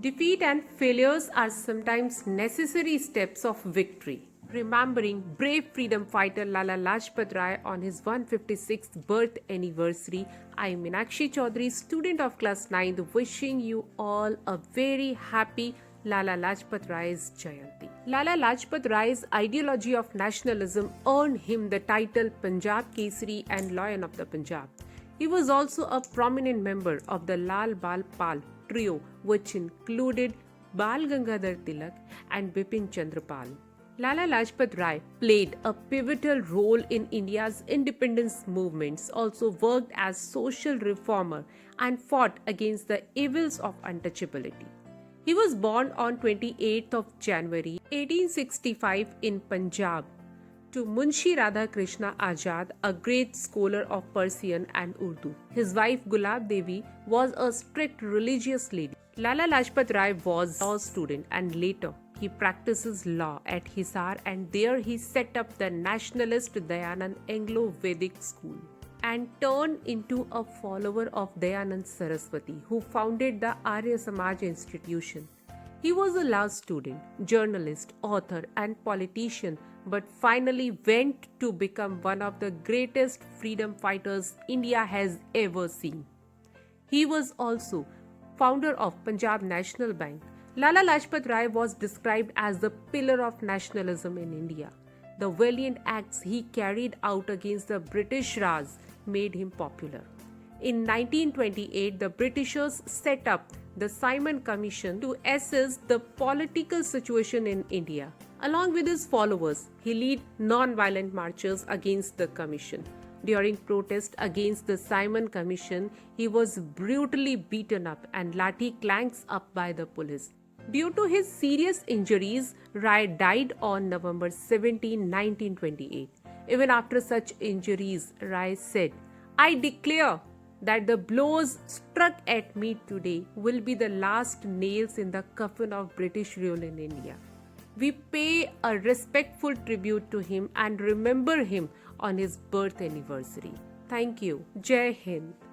Defeat and failures are sometimes necessary steps of victory. Remembering brave freedom fighter Lala Lajpat Rai on his 156th birth anniversary, I am Meenakshi Chaudhary, student of class 9th, wishing you all a very happy Lala Lajpat Rai's Jayanti. Lala Lajpat Rai's ideology of nationalism earned him the title Punjab Kesari and Lion of the Punjab. He was also a prominent member of the Lal Bal Pal trio, which included Bal Gangadhar Tilak and Bipin Chandra Pal. Lala Lajpat Rai played a pivotal role in India's independence movements, also worked as social reformer and fought against the evils of untouchability. He was born on 28th of January 1865 in Punjab to Munshi Radha Krishna Azad, a great scholar of Persian and Urdu. His wife Gulab Devi was a strict religious lady. Lala Lajpat Rai was a law student and later he practices law at Hisar, and there he set up the nationalist Dayanand Anglo-Vedic school and turned into a follower of Dayanand Saraswati, who founded the Arya Samaj institution. He was a law student, journalist, author and politician, but finally went to become one of the greatest freedom fighters India has ever seen. He was also founder of Punjab National Bank. Lala Lajpat Rai was described as the pillar of nationalism in India. The valiant acts he carried out against the British Raj made him popular. In 1928, the Britishers set up the Simon Commission to assess the political situation in India. Along with his followers, he led non-violent marches against the commission. During protest against the Simon Commission, he was brutally beaten up and lathi clanks up by the police. Due to his serious injuries, Rai died on November 17, 1928. Even after such injuries, Rai said, "I declare that the blows struck at me today will be the last nails in the coffin of British rule in India. We pay a respectful tribute to him and remember him on his birth anniversary." Thank you. Jai Hind.